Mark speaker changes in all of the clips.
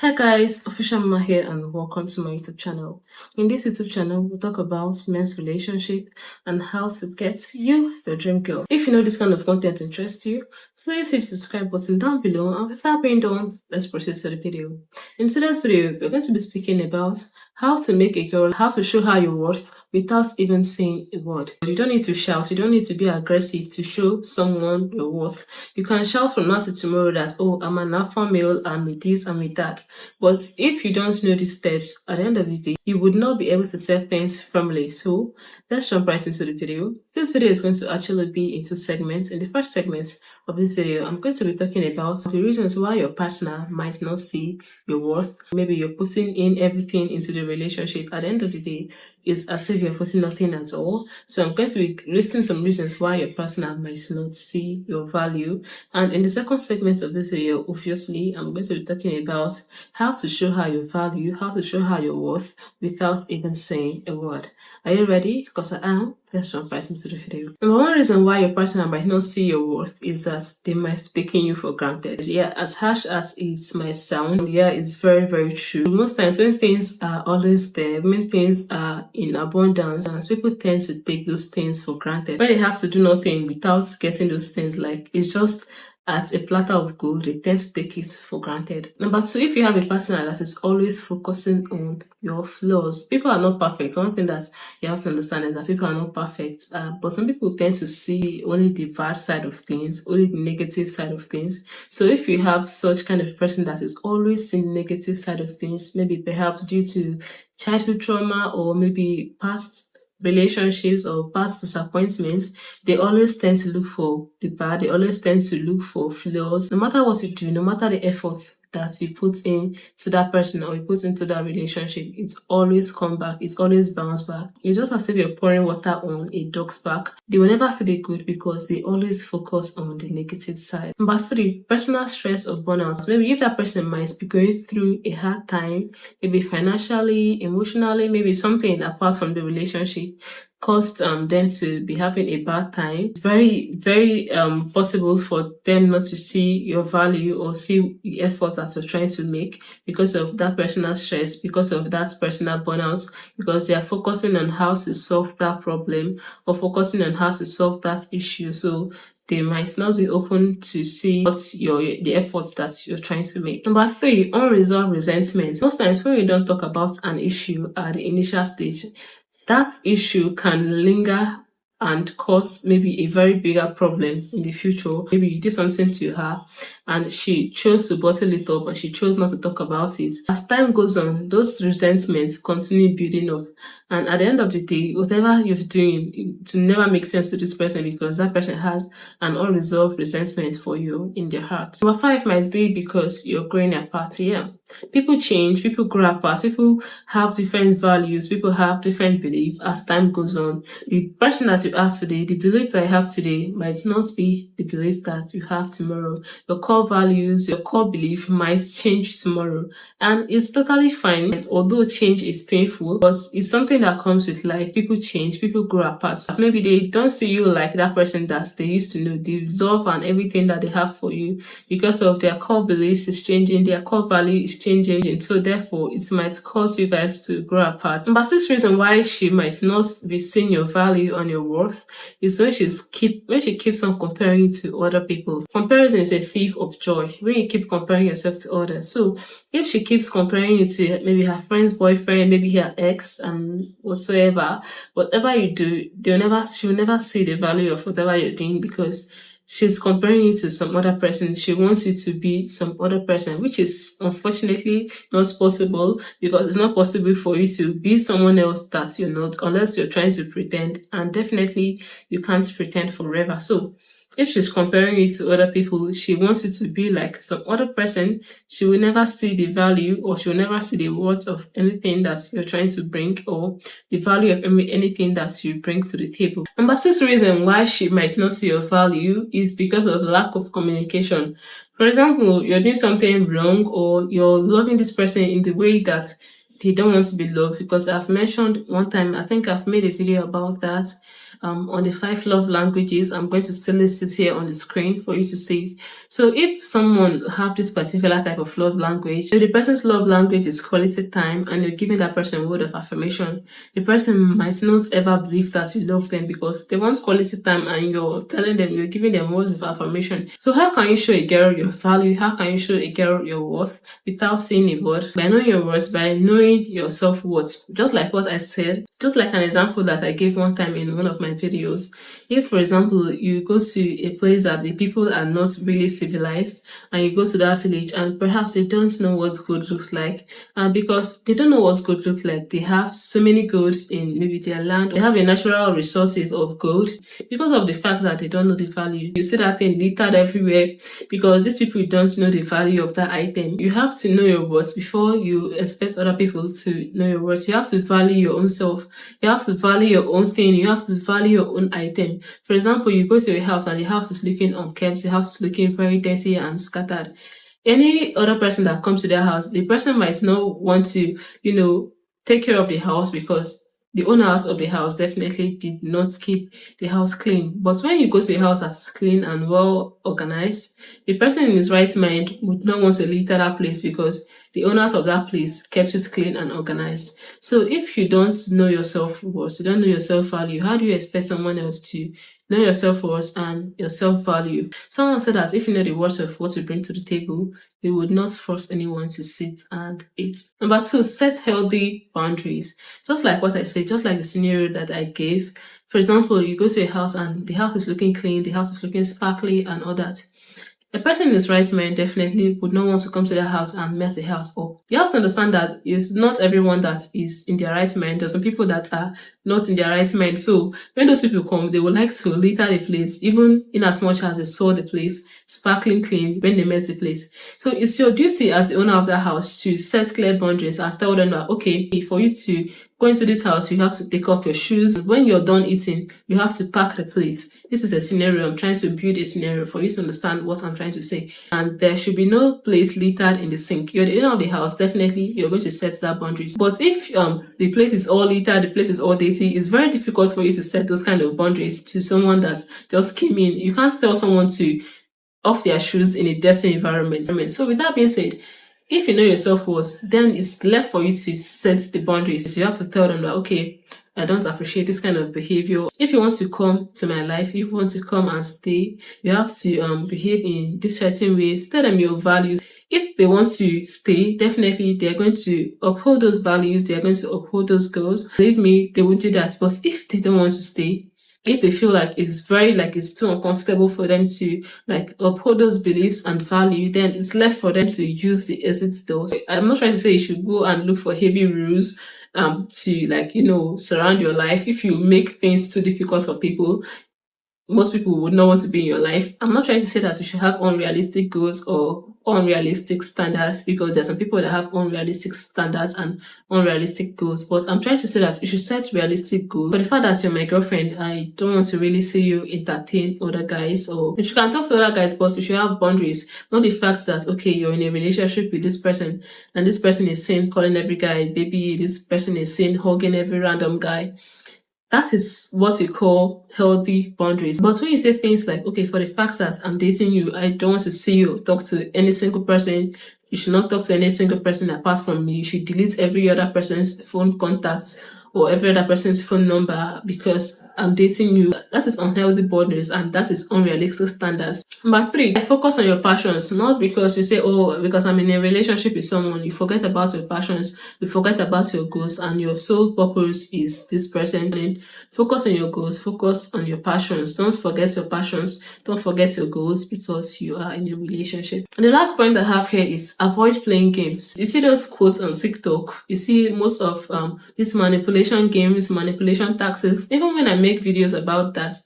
Speaker 1: Hi guys, Official Mama here and welcome to my YouTube channel. In this YouTube channel, we'll talk about men's relationship and how to get you your dream girl. If you know this kind of content interests you, please hit the subscribe button down below, and with that being done, let's proceed to the video. In today's video, we're going to be speaking about how to make a girl, how to show her your worth without even saying a word. You don't need to shout, you don't need to be aggressive to show someone your worth. You can shout from now to tomorrow that, oh, I'm an alpha male, I'm with this, I'm with that. But if you don't know these steps, at the end of the day, you would not be able to set things firmly. So let's jump right into the video. This video is going to actually be in two segments. In the first segment of this video, I'm going to be talking about the reasons why your partner might not see your worth. Maybe you're putting in everything into the relationship. At the end of the day, it's as if you're putting nothing at all. So I'm going to be listing some reasons why your partner might not see your value. And in the second segment of this video, obviously, I'm going to be talking about how to show her your value, how to show her your worth without even saying a word. Are you ready? Because I am. Let's jump right into the video. Number one reason why your partner might not see your worth is that they might be taking you for granted. Yeah, as harsh as it might sound, yeah, it's very, very true. Most times when things are always there, when things are in abundance, people tend to take those things for granted. When they have to do nothing without getting those things, like it's just at a platter of gold, they tend to take it for granted. Number two, if you have a partner that is always focusing on your flaws, people are not perfect. One thing that you have to understand is that people are not perfect, but some people tend to see only the bad side of things, only the negative side of things. So if you have such kind of person that is always seeing the negative side of things, maybe perhaps due to childhood trauma or maybe past relationships or past disappointments, they always tend to look for the bad, they always tend to look for flaws. No matter what you do, no matter the efforts that you put in to that person or you put into that relationship, it's always come back, it's always bounce back. It's just as if you're pouring water on a dog's back. They will never see the good because they always focus on the negative side. Number three, personal stress or burnout. Maybe if that person might be going through a hard time, maybe financially, emotionally, maybe something apart from the relationship caused them to be having a bad time. It's very, very possible for them not to see your value or see the effort that you're trying to make because of that personal stress, because of that personal burnout, because they are focusing on how to solve that problem or focusing on how to solve that issue. So they might not be open to see the efforts that you're trying to make. Number three, unresolved resentment. Most times when we don't talk about an issue at the initial stage, that issue can linger and cause maybe a very bigger problem in the future. Maybe you did something to her and she chose to bottle it up and she chose not to talk about it. As time goes on, those resentments continue building up. And at the end of the day, whatever you're doing, it will never make sense to this person because that person has an unresolved resentment for you in their heart. Number five might be because you're growing apart. Yeah. People change, people grow apart, people have different values, people have different beliefs as time goes on. The person that you are today, the belief that you have today might not be the belief that you have tomorrow. Your core values, your core belief might change tomorrow. And it's totally fine. And although change is painful, but it's something that comes with life. People change, people grow apart. So maybe they don't see you like that person that they used to know. The love and everything that they have for you because of their core beliefs is changing, their core value is changing, so therefore it might cause you guys to grow apart. Number six reason why she might not be seeing your value and your worth is when she keeps on comparing you to other people. Comparison is a thief of joy when you keep comparing yourself to others. So if she keeps comparing you to maybe her friend's boyfriend, maybe her ex and whatsoever, whatever you do, she'll never see the value of whatever you're doing because she's comparing you to some other person. She wants you to be some other person, which is unfortunately not possible because it's not possible for you to be someone else that you're not unless you're trying to pretend. And definitely you can't pretend forever. So if she's comparing you to other people, she wants you to be like some other person. She will never see the value or she will never see the worth of anything that you're trying to bring or the value of anything that you bring to the table. Number six reason why she might not see your value is because of lack of communication. For example, you're doing something wrong or you're loving this person in the way that they don't want to be loved, because I've mentioned one time, I think I've made a video about that. on the 5 love languages. I'm going to still list it here on the screen for you to see. So if someone have this particular type of love language, if the person's love language is quality time and you're giving that person a word of affirmation, the person might not ever believe that you love them because they want quality time and you're telling them, you're giving them words of affirmation. So how can you show a girl your value? How can you show a girl your worth without saying a word? By knowing your words, by knowing your self-worth. Just like what I said, just like an example that I gave one time in one of my videos. If, for example, you go to a place that the people are not really civilized and you go to that village and perhaps they don't know what good looks like, and because they don't know what good looks like, they have so many goods in maybe their land, they have a natural resources of gold. Because of the fact that they don't know the value, you see that thing littered everywhere because these people don't know the value of that item. You have to know your worth before you expect other people to know your worth. You have to value your own self. You have to value your own thing. You have to value your own item. For example, you go to a house and the house is looking unkempt, the house is looking very dirty and scattered. Any other person that comes to their house, the person might not want to, take care of the house because the owners of the house definitely did not keep the house clean. But when you go to a house that's clean and well organized, the person in his right mind would not want to litter that place because the owners of that place kept it clean and organized. So if you don't know your self-worth, you don't know your self-value, how do you expect someone else to know your self-worth and your self-value? Someone said that if you know the worth of what you bring to the table, you would not force anyone to sit and eat. Number 2, set healthy boundaries. Just like what I said, just like the scenario that I gave. For example, you go to a house and the house is looking clean, the house is looking sparkly and all that. A person in his right mind definitely would not want to come to their house and mess the house up. You have to understand that it's not everyone that is in their right mind. There's some people that are not in their right mind. So when those people come, they would like to litter the place, even in as much as they saw the place sparkling clean when they met the place. So it's your duty as the owner of that house to set clear boundaries and tell them that, okay, for you to go into this house, you have to take off your shoes. When you're done eating, you have to pack the plate. This is a scenario. I'm trying to build a scenario for you to understand what I'm trying to say. And there should be no place littered in the sink. You're the owner of the house. Definitely, you're going to set that boundaries. But if the place is all littered, the place is all dirty, it's very difficult for you to set those kind of boundaries to someone that just came in. You can't tell someone to off their shoes in a dirty environment. So with that being said, if you know your self-worth, then it's left for you to set the boundaries. You have to tell them that, okay, I don't appreciate this kind of behavior. If you want to come to my life, if you want to come and stay, you have to behave in this certain ways. Tell them your values. If they want to stay, definitely they're going to uphold those values. They're going to uphold those goals. Believe me, they will do that. But if they don't want to stay, if they feel like it's too uncomfortable for them to uphold those beliefs and value, then it's left for them to use the exit doors. I'm not trying to say you should go and look for heavy rules to surround your life. If you make things too difficult for people, most people would not want to be in your life. I'm not trying to say that you should have unrealistic goals or unrealistic standards, because there's some people that have unrealistic standards and unrealistic goals. But I'm trying to say that you should set realistic goals. But the fact that you're my girlfriend, I don't want to really see you entertain other guys, or you can talk to other guys, but you should have boundaries. Not the fact that, okay, you're in a relationship with this person and this person is seen calling every guy baby, this person is seen hugging every random guy. That is what you call healthy boundaries. But when you say things like, okay, for the fact that I'm dating you, I don't want to see you talk to any single person. You should not talk to any single person apart from me. You should delete every other person's phone contact or every other person's phone number because I'm dating you. That is unhealthy boundaries and that is unrealistic standards. Number 3, focus on your passions. Not because you say, oh, because I'm in a relationship with someone, you forget about your passions, you forget about your goals, and your sole purpose is this person. Focus on your goals, focus on your passions. Don't forget your passions, don't forget your goals because you are in a relationship. And the last point I have here is avoid playing games. You see those quotes on TikTok, you see most of these manipulation games, manipulation tactics. Even when I make videos about that,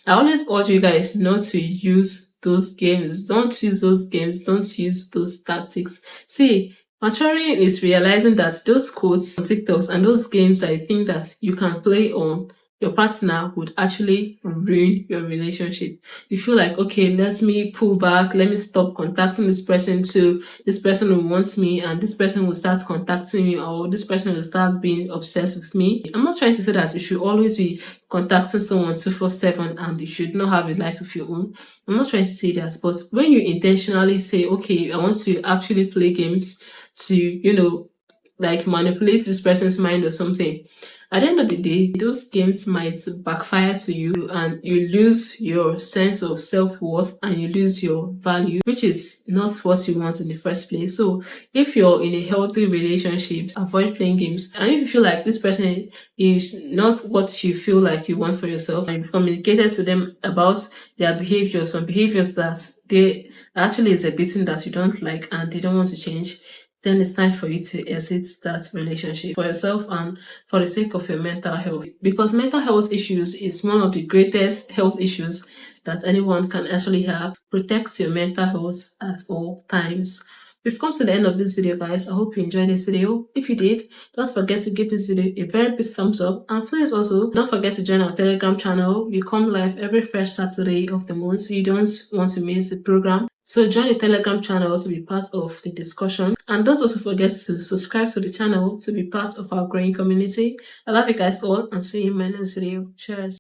Speaker 1: I always urge you guys not to use those games. Don't use those games. Don't use those tactics. See, maturing is realizing that those quotes on TikToks and those games that I think that you can play on your partner would actually ruin your relationship. You feel like, okay, let me pull back, let me stop contacting this person, so this person will want me and this person will start contacting me, or this person will start being obsessed with me. I'm not trying to say that you should always be contacting someone 247 and you should not have a life of your own. I'm not trying to say that, but when you intentionally say, okay, I want to actually play games to, like manipulate this person's mind or something, at the end of the day, those games might backfire to you and you lose your sense of self-worth and you lose your value, which is not what you want in the first place. So if you're in a healthy relationship, avoid playing games. And if you feel like this person is not what you feel like you want for yourself, and you've communicated to them about their behavior, some behaviors that they actually exhibiting that you don't like and they don't want to change, then it's time for you to exit that relationship for yourself and for the sake of your mental health. Because mental health issues is one of the greatest health issues that anyone can actually have. Protect your mental health at all times. We've come to the end of this video, guys. I hope you enjoyed this video. If you did, don't forget to give this video a very big thumbs up, and please also don't forget to join our Telegram channel. We come live every first Saturday of the month, so you don't want to miss the program. So join the Telegram channel to be part of the discussion, and don't also forget to subscribe to the channel to be part of our growing community. I love you guys all, and see you in my next video. Cheers.